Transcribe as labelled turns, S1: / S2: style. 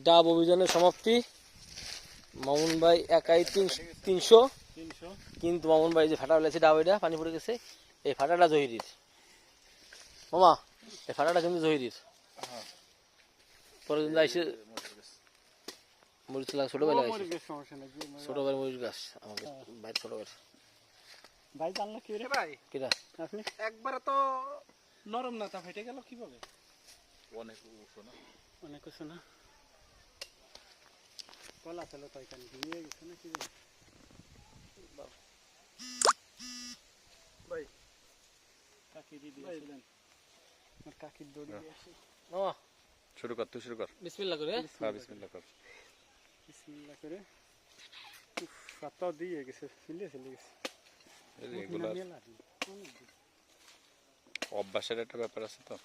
S1: ডাব অভিযানের সমাপ্তি। মামুন ভাই একাই 300, কিন্তু মামুন ভাই যে ফাটা ফেলেছে ডাব, এটা পানি পড়ে গেছে। এই ফাটাটা জহিরির মামা, এই ফাটাটা কিন্তু জহিরির। পরে কিন্তু আইসে মরিচ লাগা, ছোট ভাই লাগাইছে, ছোট ভাই মরিচ গাছ আমাকে ভাই, ছোট ভাই।
S2: ভাই জানলা কি রে ভাই?
S1: কিরা
S2: আপনি একবারে তো নরম না, তা ফেটে গেল কিভাবে? অনেক উঁচু না, কলা ছিল তো এখানে নিয়ে গেছে না কি ভাই? কাকি দিয়েছিলেন, আমার কাকির দড়ি দিয়ে আসি।
S1: মামা
S3: শুরু কর, তুই শুরু কর।
S1: বিসমিল্লাহ করে।
S3: হ্যাঁ, বিসমিল্লাহ কর।
S2: বিসমিল্লাহ করে। উফ, সাতটাও দিয়ে গেছে, ফিলে চলে গেছে।
S3: এগুলো অভ্যাসের একটা ব্যাপার আছে তো।